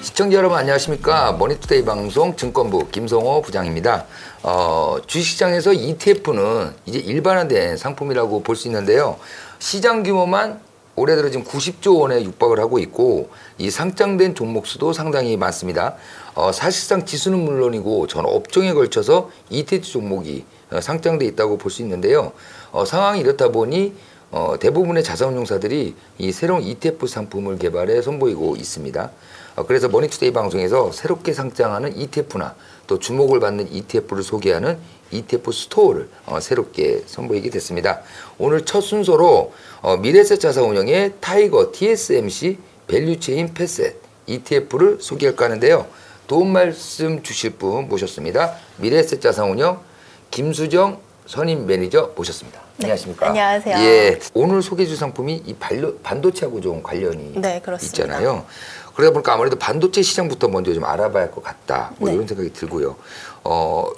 시청자 여러분 안녕하십니까. 머니투데이 방송 증권부 김성호 부장입니다. 주식시장에서 ETF는 이제 일반화된 상품이라고 볼 수 있는데요. 시장 규모만 올해 들어 지금 90조 원에 육박을 하고 있고 이 상장된 종목 수도 상당히 많습니다. 사실상 지수는 물론이고 전 업종에 걸쳐서 ETF 종목이 상장돼 있다고 볼 수 있는데요. 상황이 이렇다 보니 대부분의 자산운용사들이 이 새로운 ETF 상품을 개발해 선보이고 있습니다. 그래서 머니투데이 방송에서 새롭게 상장하는 ETF나 또 주목을 받는 ETF를 소개하는 ETF 스토어를 새롭게 선보이게 됐습니다. 오늘 첫 순서로 미래에셋 자산운용의 타이거 TSMC 밸류체인 패셋 ETF를 소개할까 하는데요. 도움 말씀 주실 분 모셨습니다. 미래에셋 자산운용 김수정 선임 매니저 모셨습니다. 네, 안녕하십니까? 안녕하세요. 예, 오늘 소개해 줄 상품이 이 반도체하고 좀 관련이 있잖아요. 그러다 보니까 아무래도 반도체 시장부터 먼저 좀 알아봐야 할 것 같다. 뭐 이런 생각이 들고요.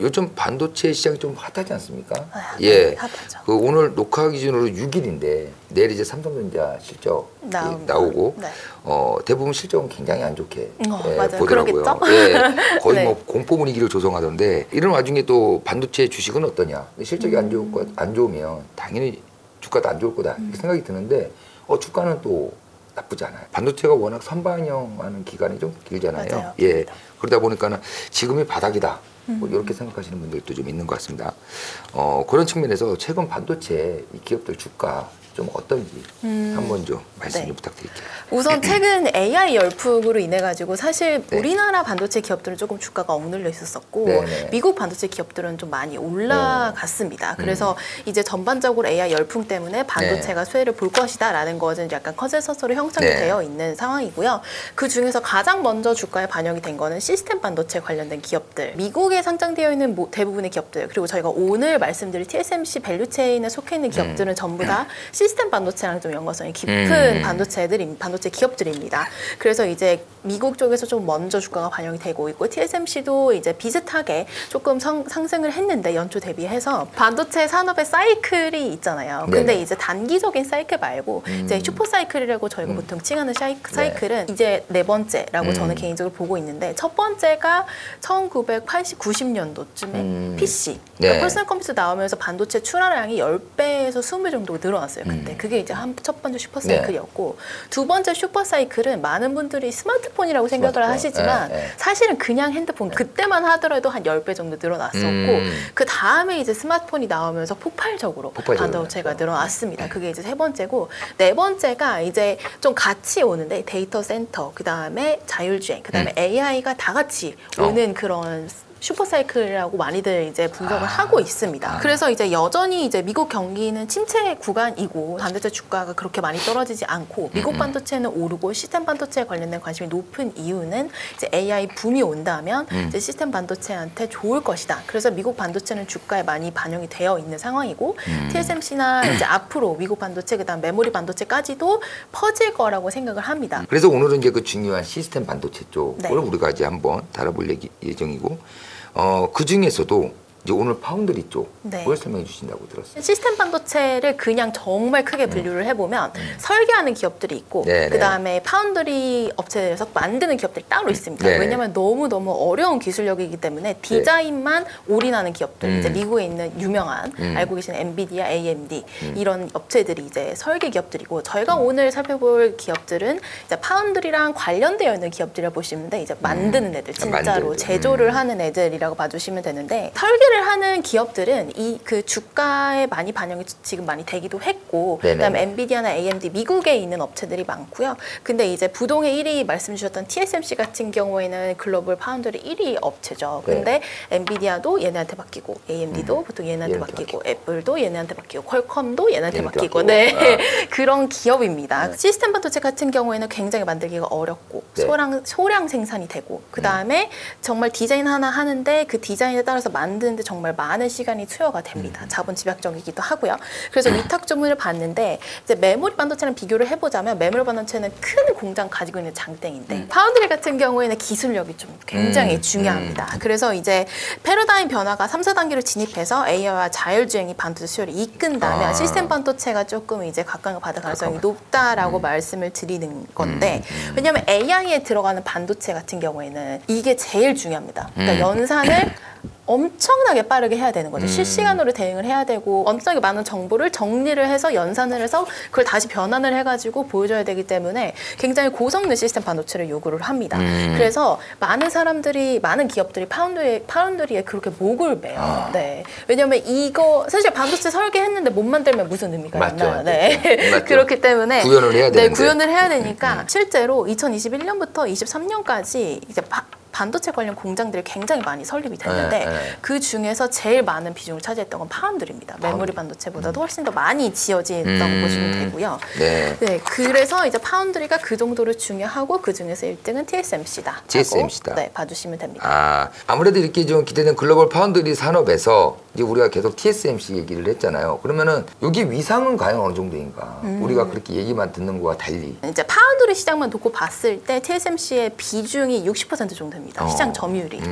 요즘 반도체 시장이 좀 핫하지 않습니까? 예. 핫하죠. 그 오늘 녹화 기준으로 6일인데 내일 이제 삼성전자 실적 나오고 대부분 실적은 굉장히 안 좋게 보더라고요. 예. 거의 뭐 공포 분위기를 조성하던데 이런 와중에 또 반도체 주식은 어떠냐? 실적이 안 좋으면 당연히 주가도 안 좋을 거다 이렇게 생각이 드는데 주가는 또 나쁘지 않아요. 반도체가 워낙 선반영하는 기간이 좀 길잖아요. 맞아요. 예. 그러다 보니까는 지금이 바닥이다. 뭐 이렇게 생각하시는 분들도 좀 있는 것 같습니다. 그런 측면에서 최근 반도체 이 기업들 주가 좀 어떤지 한번 좀 말씀 좀 부탁드릴게요. 우선 최근 AI 열풍으로 인해 가지고 사실 우리나라 반도체 기업들은 조금 주가가 억눌려 있었었고 미국 반도체 기업들은 좀 많이 올라갔습니다. 그래서 이제 전반적으로 AI 열풍 때문에 반도체가 수혜를 볼 것이다라는 것은 약간 컨센서스로 형성이 되어 있는 상황이고요. 그 중에서 가장 먼저 주가에 반영이 된 거는 시스템 반도체 관련된 기업들, 미국에 상장되어 있는 대부분의 기업들, 그리고 저희가 오늘 말씀드릴 TSMC 밸류체인에 속해 있는 기업들은 전부 다 시스템 반도체랑 좀 연관성이 깊은 반도체 기업들입니다. 그래서 이제 미국 쪽에서 좀 먼저 주가가 반영이 되고 있고 TSMC도 이제 비슷하게 조금 상승을 했는데 연초 대비해서 반도체 산업의 사이클이 있잖아요. 근데 이제 단기적인 사이클 말고 이제 슈퍼 사이클이라고 저희가 보통 칭하는 사이클은 이제 네 번째라고 저는 개인적으로 보고 있는데 첫 번째가 1980, 90년도쯤에 PC, 그러니까 퍼스널 컴퓨터 나오면서 반도체 출하량이 10배에서 20배 정도 늘어났어요. 그때 그게 이제 첫 번째 슈퍼 사이클이었고 두 번째 슈퍼 사이클은 많은 분들이 스마트폰이라고 생각을 하시지만 사실은 그냥 핸드폰 그때만 하더라도 한 10배 정도 늘어났었고 그 다음에 이제 스마트폰이 나오면서 폭발적으로 반도체가 늘어났습니다. 그게 이제 세 번째고 네 번째가 이제 좀 같이 오는데 데이터 센터, 그 다음에 자율주행, 그 다음에 AI가 다 같이 오는 그런 슈퍼사이클이라고 많이들 이제 분석을 하고 있습니다. 그래서 이제 여전히 이제 미국 경기는 침체 구간이고 반도체 주가가 그렇게 많이 떨어지지 않고 미국 반도체는 오르고 시스템 반도체에 관련된 관심이 높은 이유는 이제 AI 붐이 온다면 이제 시스템 반도체한테 좋을 것이다. 그래서 미국 반도체는 주가에 많이 반영이 되어 있는 상황이고 TSMC나 이제 앞으로 미국 반도체 그다음 메모리 반도체까지도 퍼질 거라고 생각을 합니다. 그래서 오늘은 이제 그 중요한 시스템 반도체 쪽을 우리가 이제 한번 다뤄볼 예정이고 그 중에서도 이제 오늘 파운드리 쪽을 설명해 주신다고 들었어요. 시스템 반도체를 그냥 정말 크게 분류를 해보면 설계하는 기업들이 있고 그 다음에 파운드리 업체에서 만드는 기업들이 따로 있습니다. 왜냐하면 너무너무 어려운 기술력이기 때문에 디자인만 올인하는 기업들, 이제 미국에 있는 유명한 알고 계시는 엔비디아, AMD 이런 업체들이 이제 설계 기업들이고 저희가 오늘 살펴볼 기업들은 이제 파운드리랑 관련되어 있는 기업들이라 보시면 돼. 이제 만드는 애들, 진짜로 제조를 하는 애들이라고 봐주시면 되는데 설계를 하는 기업들은 이 그 주가에 많이 반영이 지금 많이 되기도 했고 그다음에 엔비디아나 AMD 미국에 있는 업체들이 많고요. 근데 이제 부동의 1위 말씀 주셨던 TSMC 같은 경우에는 글로벌 파운드리 1위 업체죠. 근데 엔비디아도 얘네한테 맡기고 AMD도 보통 얘네한테 맡기고 애플도 얘네한테 맡기고 퀄컴도 얘네한테 맡기고 그런 기업입니다. 시스템 반도체 같은 경우에는 굉장히 만들기가 어렵고 소량 생산이 되고 그 다음에 정말 디자인 하나 하는데 그 디자인에 따라서 만드는데 정말 많은 시간이 투여가 됩니다. 자본 집약적이기도 하고요. 그래서 위탁 주문을 받는데 이제 메모리 반도체랑 비교를 해보자면 메모리 반도체는 큰 공장 가지고 있는 장땡인데 파운드리 같은 경우에는 기술력이 좀 굉장히 중요합니다. 그래서 이제 패러다임 변화가 3, 4단계로 진입해서 AI와 자율주행이 반도체 수요를 이끈다면 시스템 반도체가 조금 이제 각광을 받을 가능성이 높다라고 말씀을 드리는 건데 왜냐하면 AI에 들어가는 반도체 같은 경우에는 이게 제일 중요합니다. 그러니까 연산을 엄청나게 빠르게 해야 되는 거죠. 실시간으로 대응을 해야 되고 엄청나게 많은 정보를 정리를 해서 연산을 해서 그걸 다시 변환을 해가지고 보여줘야 되기 때문에 굉장히 고성능 시스템 반도체를 요구를 합니다. 그래서 많은 사람들이 많은 기업들이 파운드리에 그렇게 목을 매요. 네. 왜냐하면 이거 사실 반도체 설계했는데 못 만들면 무슨 의미가 있나요? 네. 맞죠. 그렇기 때문에 구현을 해야 되는데. 네, 구현을 해야 되니까 실제로 2021년부터 23년까지 이제 반도체 관련 공장들이 굉장히 많이 설립이 됐는데 그 중에서 제일 많은 비중을 차지했던 건 파운드리입니다. 메모리 반도체보다도 훨씬 더 많이 지어진다고 보시면 되고요. 네. 네, 그래서 이제 파운드리가 그 정도로 중요하고 그 중에서 1등은 TSMC다. TSMC다. 네, 봐주시면 됩니다. 아무래도 이렇게 좀 기대된 글로벌 파운드리 산업에서 이제 우리가 계속 TSMC 얘기를 했잖아요. 그러면은 여기 위상은 과연 어느 정도인가? 우리가 그렇게 얘기만 듣는 거와 달리. 이제 파운드리 시장만 놓고 봤을 때 TSMC의 비중이 60% 정도 됩니다. 시장 점유율이.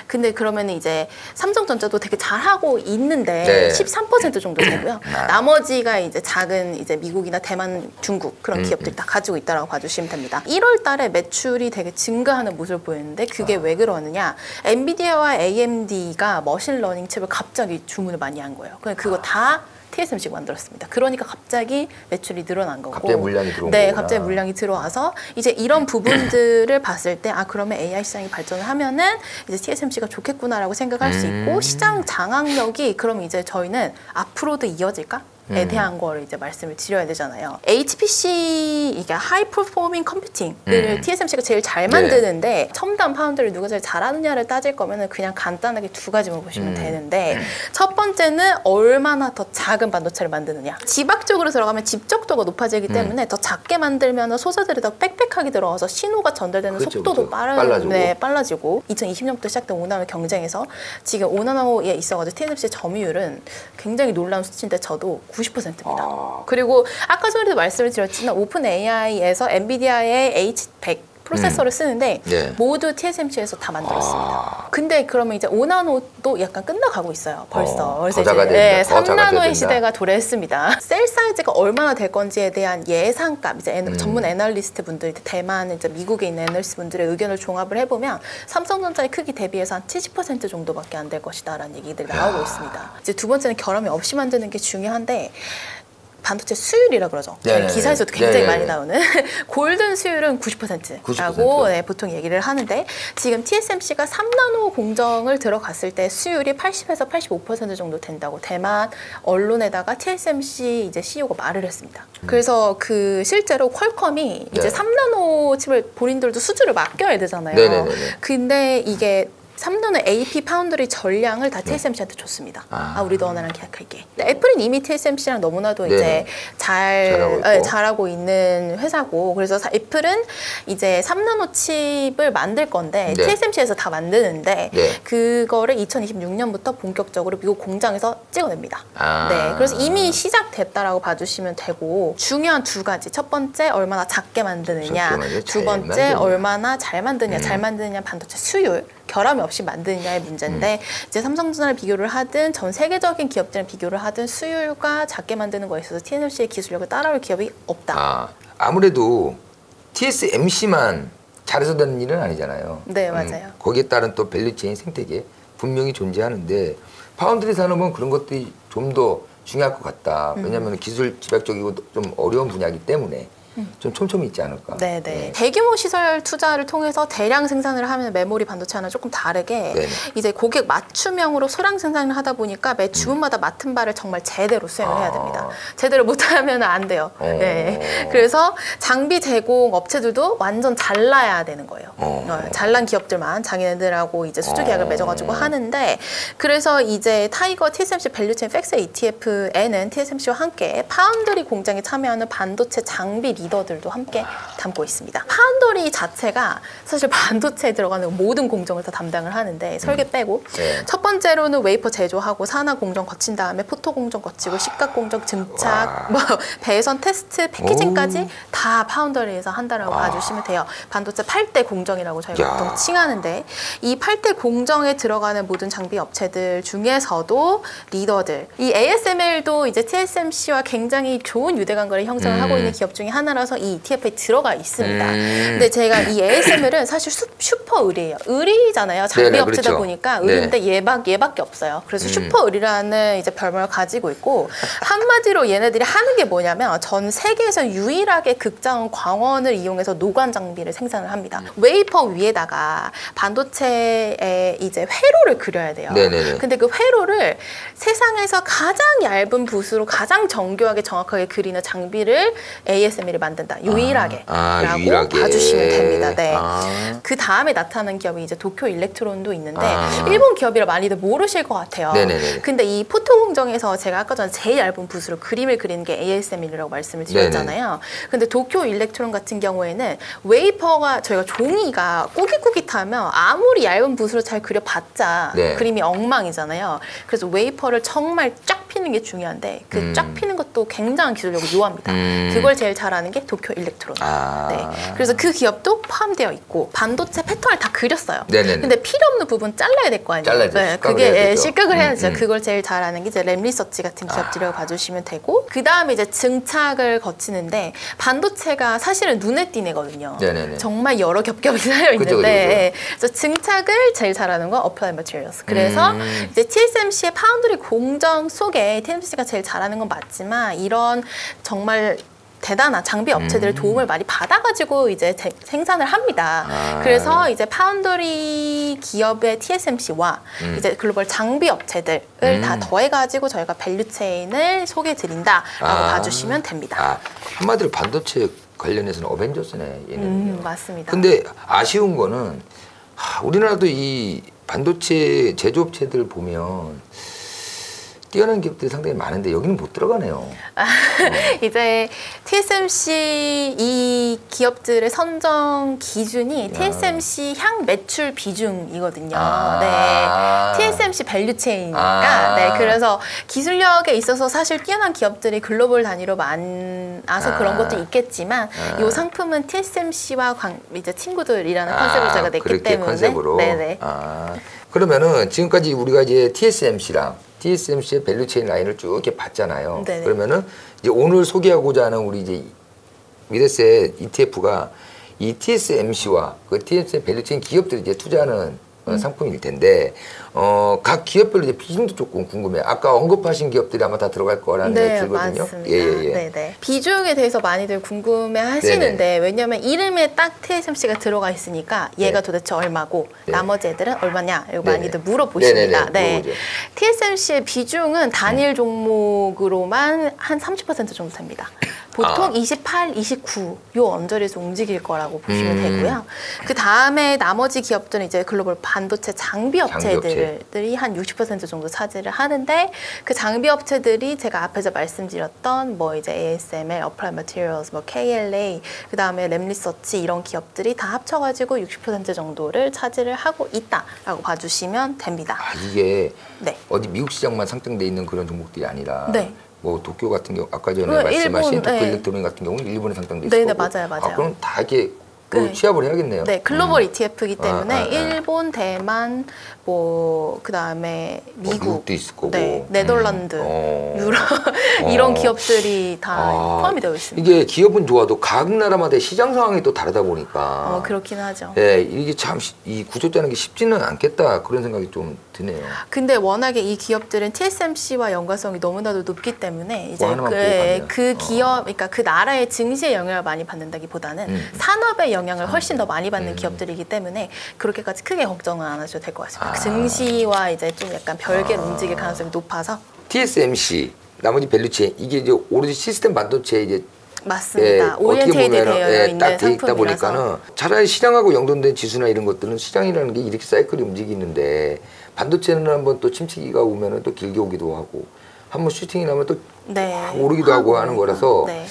근데 그러면 이제 삼성전자도 되게 잘하고 있는데 네. 13% 정도 되고요. 나머지가 이제 작은 이제 미국이나 대만, 중국 그런 기업들이 다 가지고 있다라고 봐주시면 됩니다. 1월 달에 매출이 되게 증가하는 모습을 보였는데 그게 왜 그러느냐? 엔비디아와 AMD가 머신러닝 칩을 갑자기 주문을 많이 한 거예요. 그거 다 TSMC가 만들었습니다. 그러니까 갑자기 매출이 늘어난 거고. 갑자기 물량이 들어온 네, 거구나. 갑자기 물량이 들어와서 이제 이런 부분들을 봤을 때 그러면 AI 시장이 발전을 하면은 이제 TSMC가 좋겠구나라고 생각할 수 있고 시장 장악력이 그럼 이제 저희는 앞으로도 이어질까? 에 대한 거를 이제 말씀을 드려야 되잖아요. HPC 이게 하이 퍼포밍 컴퓨팅을 TSMC가 제일 잘 만드는데 첨단 파운드를 누가 제일 잘하느냐를 따질 거면은 그냥 간단하게 두 가지만 보시면 되는데 첫 번째는 얼마나 더 작은 반도체를 만드느냐. 집악 쪽으로 들어가면 집적도가 높아지기 때문에 더 작게 만들면 소재들이 더 빽빽하게 들어가서 신호가 전달되는 그렇죠, 속도도 그렇죠. 빨라지고 2020년부터 시작된 5나노 경쟁에서 지금 5나노에 있어가지고 TSMC의 점유율은 굉장히 놀라운 수치인데 저도 90%입니다. 그리고 아까 전에도 말씀을 드렸지만 오픈 AI에서 엔비디아의 H100 프로세서를 쓰는데 모두 TSMC에서 다 만들었습니다. 근데 그러면 이제 5나노도 약간 끝나가고 있어요. 벌써. 그래서 이제 3나노의 시대가 도래했습니다. 셀 사이즈가 얼마나 될 건지에 대한 예상값, 이제 전문 애널리스트 분들, 대만, 이제 미국에 있는 애널리스트 분들의 의견을 종합을 해보면 삼성전자의 크기 대비해서 한 70% 정도밖에 안 될 것이다라는 얘기들이 나오고 있습니다. 이제 두 번째는 결함이 없이 만드는 게 중요한데 반도체 수율이라 그러죠. 기사에서도 굉장히 많이 나오는 골든 수율은 90%라고 보통 얘기를 하는데 지금 TSMC가 3나노 공정을 들어갔을 때 수율이 80에서 85% 정도 된다고 대만 언론에다가 TSMC 이제 CEO가 말을 했습니다. 그래서 그 실제로 퀄컴이 이제 3나노 칩을 본인들도 수주를 맡겨야 되잖아요. 근데 이게 3나노 AP 파운드리 전량을 다 TSMC한테 줬습니다. 우리도 너나랑 계약할게. 애플은 이미 TSMC랑 너무나도 이제 잘하고 있는 회사고, 그래서 애플은 이제 3나노 칩을 만들 건데 TSMC에서 다 만드는데 그거를 2026년부터 본격적으로 미국 공장에서 찍어냅니다. 그래서 이미 시작됐다라고 봐주시면 되고 중요한 두 가지. 첫 번째 얼마나 작게 만드느냐, 두 번째 얼마나 잘 만드느냐. 잘 만드느냐 반도체 수율. 결함이 없이 만드느냐의 문제인데 이제 삼성전자를 비교를 하든 전 세계적인 기업들이랑 비교를 하든 수율과 작게 만드는 거에 있어서 TSMC의 기술력을 따라올 기업이 없다. 아무래도 TSMC만 잘해서 되는 일은 아니잖아요. 네, 맞아요. 거기에 따른 또 밸류체인 생태계 분명히 존재하는데 파운드리 산업은 그런 것들이 좀 더 중요할 것 같다. 왜냐하면 기술 집약적이고 좀 어려운 분야이기 때문에 좀 촘촘히 있지 않을까. 대규모 시설 투자를 통해서 대량 생산을 하면 메모리 반도체와는 조금 다르게 이제 고객 맞춤형으로 소량 생산을 하다 보니까 매 주문마다 맡은 바를 정말 제대로 수행을 해야 됩니다. 제대로 못하면 안 돼요. 그래서 장비 제공 업체들도 완전 잘라야 되는 거예요. 잘난 기업들만 자기네들하고 이제 수주 계약을 맺어가지고 하는데, 그래서 이제 타이거 TSMC 밸류체인 팩스 ETF에는 TSMC와 함께 파운드리 공장에 참여하는 반도체 장비 리더들도 함께 담고 있습니다. 파운더리 자체가 사실 반도체에 들어가는 모든 공정을 다 담당을 하는데 설계 빼고 네. 첫 번째로는 웨이퍼 제조하고 산화 공정 거친 다음에 포토 공정 거치고 식각 공정 증착 뭐 배선 테스트 패키징까지 다 파운더리에서 한다라고 봐주시면 돼요. 반도체 8대 공정이라고 저희가 보통 칭하는데 이 8대 공정에 들어가는 모든 장비 업체들 중에서도 리더들 이 ASML도 이제 TSMC와 굉장히 좋은 유대관계를 형성을 하고 있는 기업 중에 하나라서 이 ETF에 들어가 있습니다. 근데 제가 이 ASML은 사실 슈퍼 의리예요. 의리잖아요. 장비 네네, 업체다 그렇죠. 보니까 의리인데 얘밖에 없어요. 그래서 슈퍼 의리라는 이제 별명을 가지고 있고 한마디로 얘네들이 하는 게 뭐냐면 전 세계에서 유일하게 극자원 광원을 이용해서 노관 장비를 생산을 합니다. 웨이퍼 위에다가 반도체에 이제 회로를 그려야 돼요. 네네네. 근데 그 회로를 세상에서 가장 얇은 붓으로 가장 정교하게 정확하게 그리는 장비를 ASML이 만든다. 유일하게 라고 유일하게. 봐주시면 됩니다. 네. 그 그 다음에 나타난 기업이 이제 도쿄 일렉트론도 있는데 일본 기업이라 많이들 모르실 것 같아요. 네네네. 근데 이 포토 공정에서 제가 아까 전에 제일 얇은 붓으로 그림을 그리는 게 ASML이라고 말씀을 드렸잖아요. 네네. 근데 도쿄 일렉트론 같은 경우에는 웨이퍼가 저희가 종이가 꾸깃꾸깃하면 아무리 얇은 붓으로 잘 그려봤자 네. 그림이 엉망이잖아요. 그래서 웨이퍼를 정말 쫙 피는 게 중요한데 그 쫙 피는 것도 굉장한 기술력을 요합니다. 그걸 제일 잘하는 게 도쿄 일렉트론. 네. 그래서 그 기업도 포함되어 있고 반도체 패턴을 다 그렸어요. 네네네. 근데 필요 없는 부분 잘라야 될 거 아니에요. 잘라야죠. 네. 실각을 그게 해야 되죠. 실각을 해야죠. 그걸 제일 잘하는 게 이제 램리서치 같은 기업들이라고 봐주시면 되고 그 다음에 이제 증착을 거치는데 반도체가 사실은 눈에 띄는 애거든요. 네네네. 정말 여러 겹겹이 쌓여 있는데 그래서 증착을 제일 잘하는 건 Applied Materials. 그래서 이제 TSMC의 파운드리 공정 속에 TSMC가 제일 잘하는 건 맞지만 이런 정말 대단한 장비 업체들의 도움을 많이 받아가지고 이제 생산을 합니다. 그래서 이제 파운더리 기업의 TSMC와 이제 글로벌 장비 업체들을 다 더해가지고 저희가 밸류체인을 소개해드린다라고 봐주시면 됩니다. 한마디로 반도체 관련해서는 어벤져스네 얘는. 맞습니다. 근데 아쉬운 거는 우리나라도 이 반도체 제조업체들 보면 뛰어난 기업들이 상당히 많은데 여기는 못 들어가네요. 이제 TSMC 이 기업들의 선정 기준이 TSMC 향 매출 비중이거든요. 네, TSMC 밸류체인이니까. 네, 그래서 기술력에 있어서 사실 뛰어난 기업들이 글로벌 단위로 많아서 그런 것도 있겠지만 이 상품은 TSMC와 이제 친구들이라는 컨셉으로 제가 냈기 때문에. 컨셉으로. 네네. 그러면은 지금까지 우리가 이제 TSMC의 밸류체인 라인을 쭉 이렇게 봤잖아요. 네네. 그러면은 이제 오늘 소개하고자 하는 우리 이제 미래세 ETF가 이 TSMC와 그 TSMC 밸류체인 기업들이 이제 투자하는 상품일 텐데 각 기업별로 이제 비중도 조금 궁금해요. 아까 언급하신 기업들이 아마 다 들어갈 거라는 생각이 들거든요. 맞습니다. 네네. 비중에 대해서 많이들 궁금해 하시는데 네네. 왜냐면 이름에 딱 TSMC가 들어가 있으니까 얘가 도대체 얼마고 나머지 애들은 얼마냐 이거 많이들 물어보십니다. 네. TSMC의 비중은 단일 종목으로만 한 30% 정도 됩니다. 보통 28, 29 요 언저리에서 움직일 거라고 보시면 되고요. 그 다음에 나머지 기업들은 이제 글로벌 반도체 장비 업체들이 한 60% 정도 차지를 하는데 그 장비 업체들이 제가 앞에서 말씀드렸던 뭐 이제 ASML, Applied Materials, 뭐 KLA, 그 다음에 램리서치 이런 기업들이 다 합쳐가지고 60% 정도를 차지를 하고 있다라고 봐주시면 됩니다. 이게 어디 미국 시장만 상장돼 있는 그런 종목들이 아니라. 뭐 도쿄 같은 경우 아까 전에 말씀하신 도쿄 일렉트로닉 같은 경우는 일본에 상장돼 있고. 네, 맞아요. 그럼 다 이렇게 취합을 해야겠네요. 네, 글로벌 ETF이기 때문에 일본, 대만, 뭐 그다음에 미국, 미국도 있을 거고, 네덜란드, 유럽 이런 기업들이 다 포함이 되어 있습니다. 이게 기업은 좋아도 각 나라마다 시장 상황이 또 다르다 보니까 그렇긴 하죠. 네, 이게 참 이 구조 짜는 게 쉽지는 않겠다 그런 생각이 좀 드네요. 근데 워낙에 이 기업들은 TSMC와 연관성이 너무나도 높기 때문에 이제 그 기업, 그러니까 그 나라의 증시에 영향을 많이 받는다기보다는 산업의 영향을 훨씬 더 많이 받는 기업들이기 때문에 그렇게까지 크게 걱정은 안 하셔도 될 것 같습니다. 증시와 이제 좀 약간 별개로 움직일 가능성이 높아서. TSMC 나머지 밸류체인 이게 이제 오로지 시스템 반도체 이제 맞습니다. 오리엔테이드 되어 있는 딱 돼 있다 상품이라서. 보니까는 차라리 시장하고 연동된 지수나 이런 것들은 시장이라는 게 이렇게 사이클이 움직이는데 반도체는 한번 또 침체기가 오면은 또 길게 오기도 하고 한번 슈팅이 나면 또 네. 오르기도 하고 하는 거라서 네.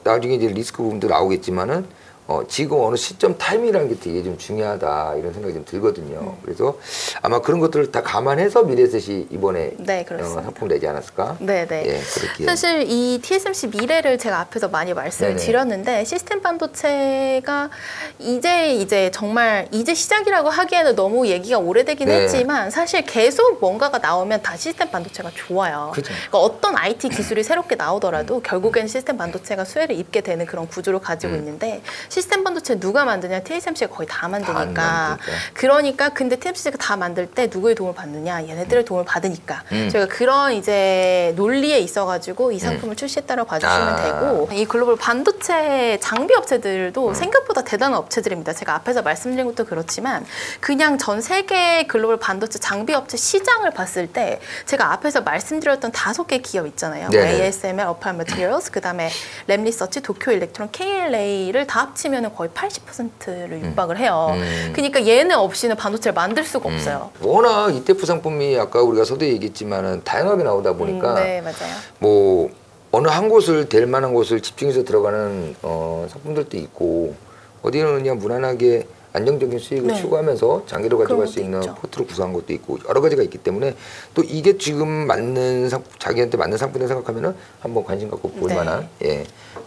나중에 이제 리스크 부분도 나오겠지만은 지금 어느 시점 타이밍이라는 게 되게 좀 중요하다 이런 생각이 좀 들거든요. 그래서 아마 그런 것들을 다 감안해서 미래에셋이 이번에 네, 상품 내지 않았을까? 네, 네. 예, 그렇게. 사실 이 TSMC 미래를 제가 앞에서 많이 말씀을 네네. 드렸는데 시스템 반도체가 이제 정말 이제 시작이라고 하기에는 너무 얘기가 오래되긴 네. 했지만 사실 계속 뭔가가 나오면 다 시스템 반도체가 좋아요. 그죠. 그러니까 어떤 IT 기술이 새롭게 나오더라도 결국엔 시스템 반도체가 수혜를 입게 되는 그런 구조를 가지고 있는데 시스템 반도체 누가 만드냐? TSMC가 거의 다 만드니까. 그러니까 근데 TSMC가 다 만들 때 누구의 도움을 받느냐? 얘네들의 도움을 받으니까. 저희가 그런 이제 논리에 있어가지고 이 상품을 출시했다고 봐주시면 되고 이 글로벌 반도체 장비 업체들도 생각보다 대단한 업체들입니다. 제가 앞에서 말씀드린 것도 그렇지만 그냥 전 세계 글로벌 반도체 장비 업체 시장을 봤을 때 제가 앞에서 말씀드렸던 5개 기업 있잖아요. 뭐 ASML, 어파일 매티리얼스, 그다음에 램리서치, 도쿄 일렉트론, KLA를 다 합치면 거의 80%를 육박을 해요. 그러니까 얘네 없이는 반도체를 만들 수가 없어요. 워낙 ETF 상품이 아까 우리가 서두에 얘기했지만은 다양하게 나오다 보니까 네, 맞아요. 뭐 어느 한 곳을 될 만한 곳을 집중해서 들어가는 상품들도 있고 어디는 그냥 무난하게 안정적인 수익을 추구하면서 장기로 가져갈 수 있는 포트로 구성한 것도 있고 여러 가지가 있기 때문에 또 이게 지금 맞는 자기한테 맞는 상품이라고 생각하면은 한번 관심 갖고 볼 만한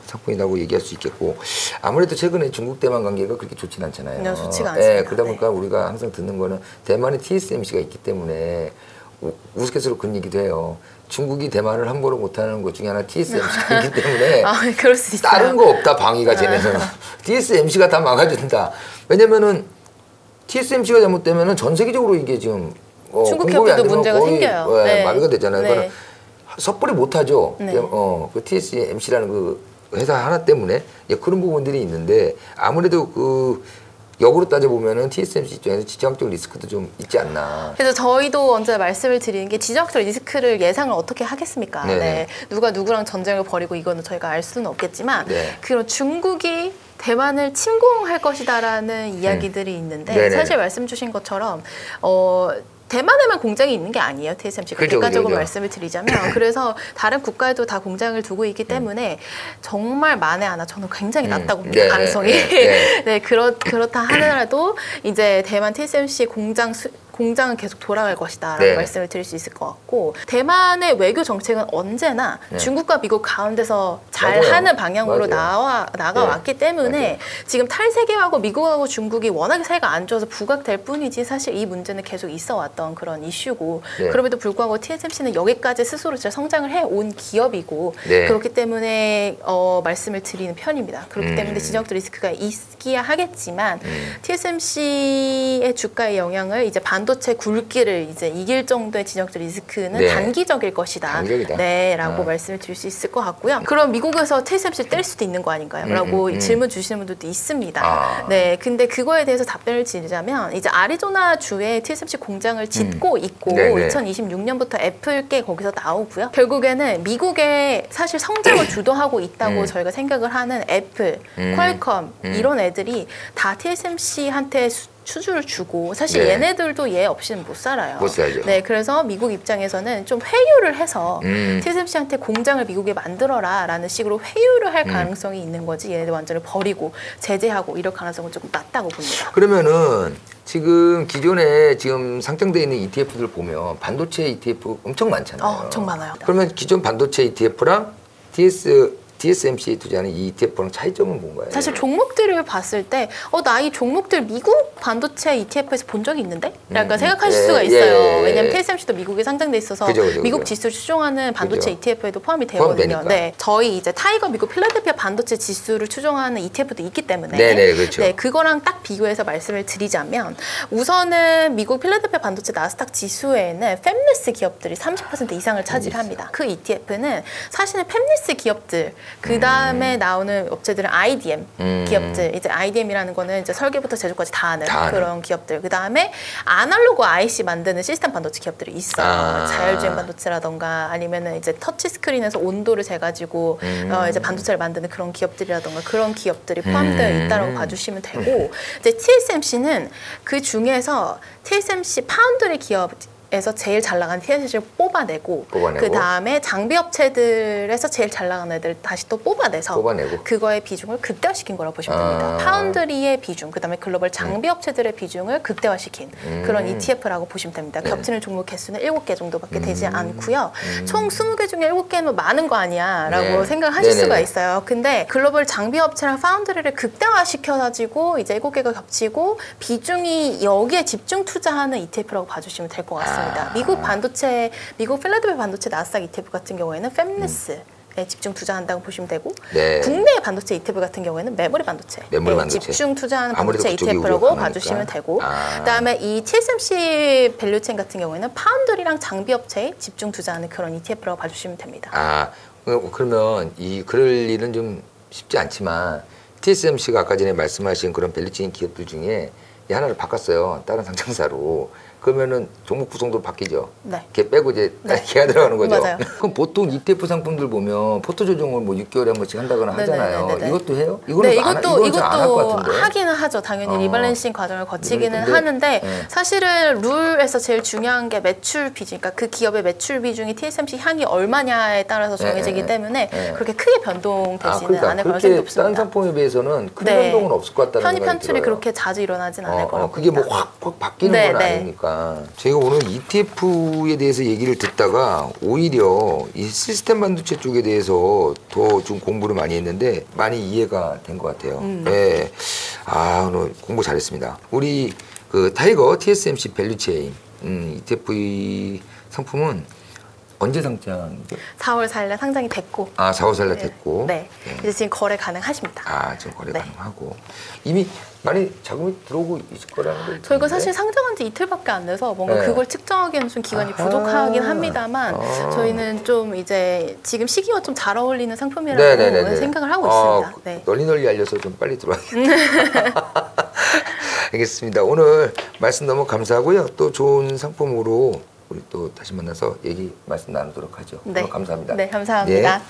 상품이라고 얘기할 수 있겠고 아무래도 최근에 중국 대만 관계가 그렇게 좋진 않잖아요. 네, 좋지가 않습니다. 그러다 보니까 우리가 항상 듣는 거는 대만에 TSMC가 있기 때문에 우스갯소리로 그런 얘기도 해요. 중국이 대만을 함부로 못하는 것 중에 하나 TSMC가 있기 때문에 그럴 수 있어요. 다른 거 없다 방위가 쟤네는 TSMC가 다 막아준다. 왜냐면은 TSMC가 잘못되면은 전 세계적으로 이게 지금 중국 기업도 문제가 생겨요. 마비가 되잖아요. 네. 그러니까 섣불리 못하죠. 네. 그 TSMC라는 그 회사 하나 때문에 그런 부분들이 있는데 아무래도 그 역으로 따져보면은 TSMC 입장에서 지정학적 리스크도 좀 있지 않나. 그래서 저희도 언제 말씀을 드리는 게 지정학적 리스크를 예상을 어떻게 하겠습니까? 네. 누가 누구랑 전쟁을 벌이고 이거는 저희가 알 수는 없겠지만 그런 중국이 대만을 침공할 것이다라는 이야기들이 있는데 사실 말씀 주신 것처럼 대만에만 공장이 있는 게 아니에요. TSMC가 객관적으로 말씀을 드리자면 그래서 다른 국가에도 다 공장을 두고 있기 때문에 정말 만에 하나 저는 굉장히 낮다고 봅니다. 가능성이. 그렇다 하더라도 이제 대만 TSMC 공장은 계속 돌아갈 것이다라는 말씀을 드릴 수 있을 것 같고 대만의 외교 정책은 언제나 중국과 미국 가운데서 잘하는 방향으로 나가왔기 때문에 지금 탈세계하고 미국하고 중국이 워낙에 사이가 안 좋아서 부각될 뿐이지 사실 이 문제는 계속 있어 왔던 그런 이슈고 그럼에도 불구하고 TSMC는 여기까지 스스로 진짜 성장을 해온 기업이고 그렇기 때문에 말씀을 드리는 편입니다. 그렇기 때문에 지정학적 리스크가 있기야 하겠지만 TSMC의 주가의 영향을 이제 반도체 굴기를 이제 이길 정도의 지정학적 리스크는 단기적일 것이다. 라고 말씀을 드릴 수 있을 것 같고요. 그럼 미국에서 TSMC를 뗄 수도 있는 거 아닌가요? 라고 질문 주시는 분들도 있습니다. 근데 그거에 대해서 답변을 드리자면 이제 아리조나 주에 TSMC 공장을 짓고 있고 2026년부터 애플께 거기서 나오고요. 결국에는 미국의 사실 성장을 주도하고 있다고 저희가 생각을 하는 애플, 퀄컴 이런 애들이 다 TSMC한테 수주를 주고 사실 얘네들도 얘 없이는 못 살아요. 못 살죠. 그래서 미국 입장에서는 좀 회유를 해서 TSMC한테 공장을 미국에 만들어라라는 식으로 회유를 할 가능성이 있는 거지 얘네들 완전히 버리고 제재하고 이럴 가능성은 조금 낮다고 봅니다. 그러면은 지금 기존에 지금 상장되어 있는 ETF들 보면 반도체 ETF 엄청 많잖아요. 엄청 많아요. 그러면 기존 반도체 ETF랑 TSMC에 투자하는 이 ETF랑 차이점은 뭔가요? 사실 종목들을 봤을 때 나 이 종목들 미국 반도체 ETF에서 본 적이 있는데? 약간 생각하실 수가 있어요. 왜냐하면 TSMC도 미국에 상장돼 있어서 미국 지수를 추종하는 반도체 ETF에도 포함이 되거든요. 저희 이제 타이거 미국 필라델피아 반도체 지수를 추종하는 ETF도 있기 때문에 그거랑 딱 비교해서 말씀을 드리자면 우선은 미국 필라델피아 반도체 나스닥 지수에는 팹리스 기업들이 30% 이상을 차지합니다. 그 ETF는 사실은 팹리스 기업들 그 다음에 나오는 업체들은 IDM 기업들, 이제 IDM이라는 거는 이제 설계부터 제조까지 다 하는 그런 기업들. 그 다음에 아날로그 IC 만드는 시스템 반도체 기업들이 있어요. 자율주행 반도체라던가 아니면은 이제 터치 스크린에서 온도를 재가지고 이제 반도체를 만드는 그런 기업들이라던가 그런 기업들이 포함되어 있다고 봐주시면 되고 이제 TSMC는 그 중에서 TSMC 파운드리 기업 에서 제일 잘 나가는 TSMC를 뽑아내고 그 다음에 장비 업체들에서 제일 잘 나가는 애들 다시 또 뽑아내서 그거의 비중을 극대화시킨 거라고 보시면 됩니다. 파운드리의 비중, 그 다음에 글로벌 장비 업체들의 비중을 극대화시킨 그런 ETF라고 보시면 됩니다. 겹치는 종목 개수는 7개 정도밖에 되지 않고요. 총 20개 중에 7개는 많은 거 아니야 라고 생각하실 수가 있어요. 근데 글로벌 장비 업체랑 파운드리를 극대화시켜가지고 이제 7개가 겹치고 비중이 여기에 집중 투자하는 ETF라고 봐주시면 될 것 같습니다. 미국 반도체, 미국 필라델피아 반도체 나스닥 ETF 같은 경우에는 femnes에 집중 투자한다고 보시면 되고 국내 반도체 ETF 같은 경우에는 메모리 반도체 집중 투자하는 반도체 ETF라고 봐주시면 되고 그다음에 이 TSMC 밸류체인 같은 경우에는 파운드리랑 장비 업체에 집중 투자하는 그런 ETF라고 봐주시면 됩니다. 그러면 그럴 일은 좀 쉽지 않지만 TSMC가 아까 전에 말씀하신 그런 밸류체인 기업들 중에 하나를 바꿨어요. 다른 상장사로. 그러면은 종목 구성도 바뀌죠. 걔 빼고 이제 걔가 들어가는 거죠. 맞아요. 그럼 보통 ETF 상품들 보면 포트 조정을 뭐 6개월에 한 번씩 한다거나 하잖아요. 이것도 해요? 이것도 하기는 하죠. 당연히 리밸런싱 과정을 거치기는 하는데 사실은 룰에서 제일 중요한 게 매출 비중, 그러니까 그 기업의 매출 비중이 TSMC 향이 얼마냐에 따라서 정해지기 때문에 그렇게 크게 변동되지는 않을 가능성이 높습니다. 다른 상품에 비해서는 큰 변동은 없을 것 같다는 생각이 들어요. 편입 편출이 그렇게 자주 일어나진 않을 거라고 그게 뭐 확 바뀌는 건 아니니까. 제가 오늘 ETF에 대해서 얘기를 듣다가 오히려 이 시스템 반도체 쪽에 대해서 더 좀 공부를 많이 했는데 많이 이해가 된 것 같아요. 네. 오늘 공부 잘했습니다. 우리 그 타이거 TSMC 밸류체인 ETF 상품은 언제 상장이죠? 4월 4일에 상장이 됐고. 4월 4일에 됐고. 네. 이제 지금 거래 가능하십니다. 지금 거래 가능하고. 이미 많이 자금이 들어오고 있을 거라는 걸. 저희가 사실 상장한 지 이틀밖에 안 돼서 뭔가 그걸 측정하기에는 좀 기간이 부족하긴 합니다만 저희는 좀 이제 지금 시기와 좀 잘 어울리는 상품이라고 생각을 하고 있습니다. 널리 알려서 좀 빨리 들어와야겠다. 알겠습니다. 오늘 말씀 너무 감사하고요. 또 좋은 상품으로 우리 또 다시 만나서 말씀 나누도록 하죠. 감사합니다. 네, 감사합니다.